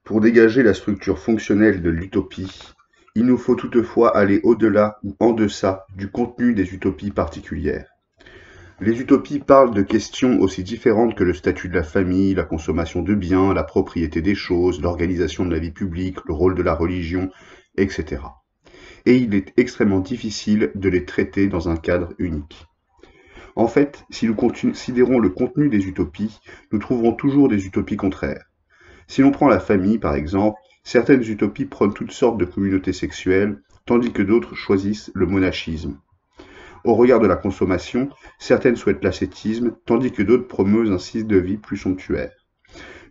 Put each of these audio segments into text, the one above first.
Pour dégager la structure fonctionnelle de l'utopie, il nous faut toutefois aller au-delà ou en deçà du contenu des utopies particulières. Les utopies parlent de questions aussi différentes que le statut de la famille, la consommation de biens, la propriété des choses, l'organisation de la vie publique, le rôle de la religion, etc. Et il est extrêmement difficile de les traiter dans un cadre unique. En fait, si nous considérons le contenu des utopies, nous trouverons toujours des utopies contraires. Si l'on prend la famille, par exemple, certaines utopies prônent toutes sortes de communautés sexuelles, tandis que d'autres choisissent le monachisme. Au regard de la consommation, certaines souhaitent l'ascétisme, tandis que d'autres promeuvent un style de vie plus somptuaire.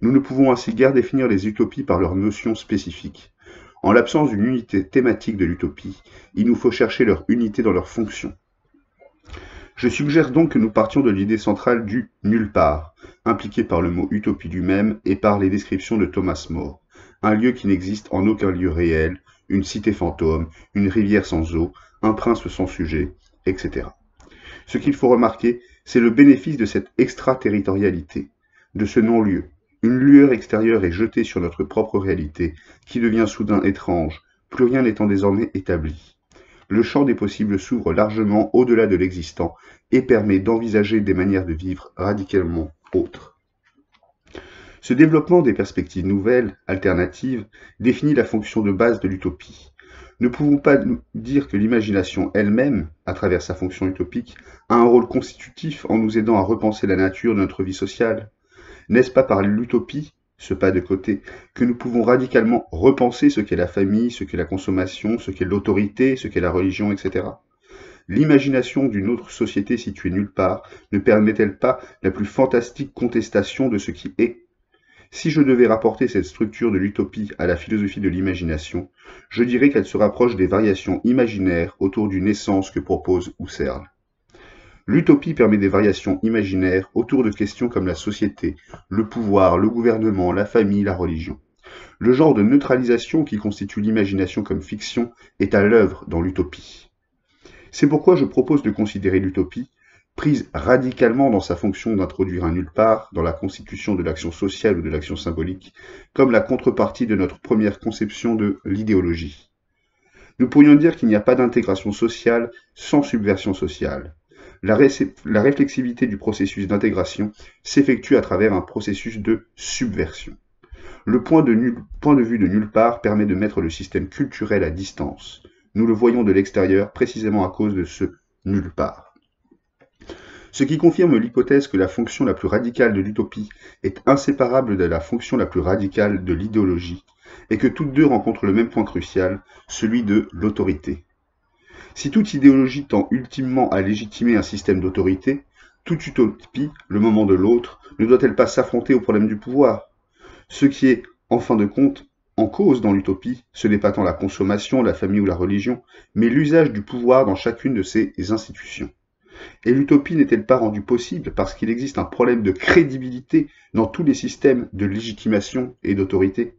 Nous ne pouvons ainsi guère définir les utopies par leurs notions spécifiques. En l'absence d'une unité thématique de l'utopie, il nous faut chercher leur unité dans leur fonction. Je suggère donc que nous partions de l'idée centrale du « nulle part », impliquée par le mot utopie lui-même et par les descriptions de Thomas More, un lieu qui n'existe en aucun lieu réel, une cité fantôme, une rivière sans eau, un prince sans sujet, etc. Ce qu'il faut remarquer, c'est le bénéfice de cette extraterritorialité, de ce non-lieu. Une lueur extérieure est jetée sur notre propre réalité, qui devient soudain étrange, plus rien n'étant désormais établi. Le champ des possibles s'ouvre largement au-delà de l'existant et permet d'envisager des manières de vivre radicalement autres. Ce développement des perspectives nouvelles, alternatives, définit la fonction de base de l'utopie. Ne pouvons pas nous dire que l'imagination elle-même, à travers sa fonction utopique, a un rôle constitutif en nous aidant à repenser la nature de notre vie sociale? N'est-ce pas par l'utopie, ce pas de côté, que nous pouvons radicalement repenser ce qu'est la famille, ce qu'est la consommation, ce qu'est l'autorité, ce qu'est la religion, etc. L'imagination d'une autre société située nulle part ne permet-elle pas la plus fantastique contestation de ce qui est? Si je devais rapporter cette structure de l'utopie à la philosophie de l'imagination, je dirais qu'elle se rapproche des variations imaginaires autour d'une essence que propose Husserl. L'utopie permet des variations imaginaires autour de questions comme la société, le pouvoir, le gouvernement, la famille, la religion. Le genre de neutralisation qui constitue l'imagination comme fiction est à l'œuvre dans l'utopie. C'est pourquoi je propose de considérer l'utopie, prise radicalement dans sa fonction d'introduire un nulle part dans la constitution de l'action sociale ou de l'action symbolique, comme la contrepartie de notre première conception de l'idéologie. Nous pourrions dire qu'il n'y a pas d'intégration sociale sans subversion sociale. La réflexivité du processus d'intégration s'effectue à travers un processus de subversion. Le point de vue de nulle part permet de mettre le système culturel à distance. Nous le voyons de l'extérieur précisément à cause de ce nulle part. Ce qui confirme l'hypothèse que la fonction la plus radicale de l'utopie est inséparable de la fonction la plus radicale de l'idéologie, et que toutes deux rencontrent le même point crucial, celui de l'autorité. Si toute idéologie tend ultimement à légitimer un système d'autorité, toute utopie, le moment de l'autre, ne doit-elle pas s'affronter au problème du pouvoir? Ce qui est, en fin de compte, en cause dans l'utopie, ce n'est pas tant la consommation, la famille ou la religion, mais l'usage du pouvoir dans chacune de ces institutions. Et l'utopie n'est-elle pas rendue possible parce qu'il existe un problème de crédibilité dans tous les systèmes de légitimation et d'autorité?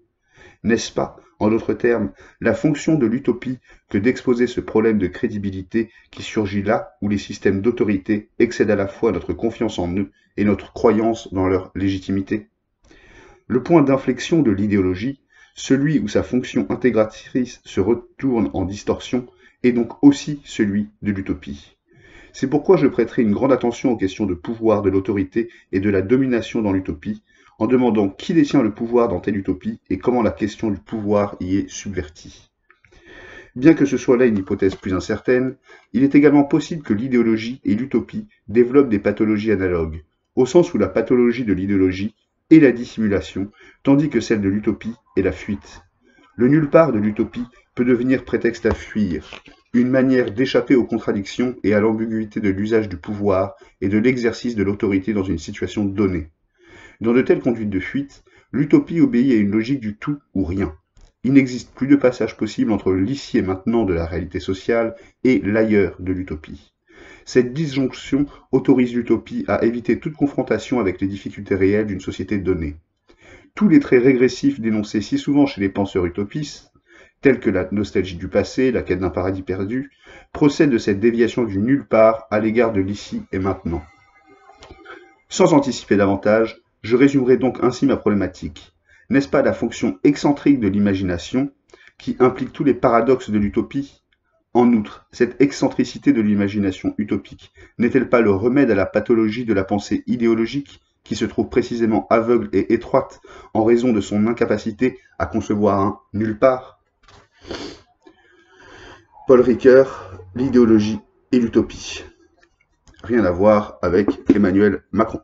N'est-ce pas, en d'autres termes, la fonction de l'utopie que d'exposer ce problème de crédibilité qui surgit là où les systèmes d'autorité excèdent à la fois notre confiance en eux et notre croyance dans leur légitimité? Le point d'inflexion de l'idéologie, celui où sa fonction intégratrice se retourne en distorsion, est donc aussi celui de l'utopie. C'est pourquoi je prêterai une grande attention aux questions de pouvoir, de l'autorité et de la domination dans l'utopie, en demandant qui détient le pouvoir dans telle utopie et comment la question du pouvoir y est subvertie. Bien que ce soit là une hypothèse plus incertaine, il est également possible que l'idéologie et l'utopie développent des pathologies analogues, au sens où la pathologie de l'idéologie est la dissimulation, tandis que celle de l'utopie est la fuite. Le nulle part de l'utopie peut devenir prétexte à fuir, une manière d'échapper aux contradictions et à l'ambiguïté de l'usage du pouvoir et de l'exercice de l'autorité dans une situation donnée. Dans de telles conduites de fuite, l'utopie obéit à une logique du tout ou rien. Il n'existe plus de passage possible entre l'ici et maintenant de la réalité sociale et l'ailleurs de l'utopie. Cette disjonction autorise l'utopie à éviter toute confrontation avec les difficultés réelles d'une société donnée. Tous les traits régressifs dénoncés si souvent chez les penseurs utopistes, tels que la nostalgie du passé, la quête d'un paradis perdu, procèdent de cette déviation du nulle part à l'égard de l'ici et maintenant. Sans anticiper davantage, je résumerai donc ainsi ma problématique. N'est-ce pas la fonction excentrique de l'imagination qui implique tous les paradoxes de l'utopie? En outre, cette excentricité de l'imagination utopique n'est-elle pas le remède à la pathologie de la pensée idéologique qui se trouve précisément aveugle et étroite en raison de son incapacité à concevoir un nulle part? Paul Ricoeur, l'idéologie et l'utopie. Rien à voir avec Emmanuel Macron.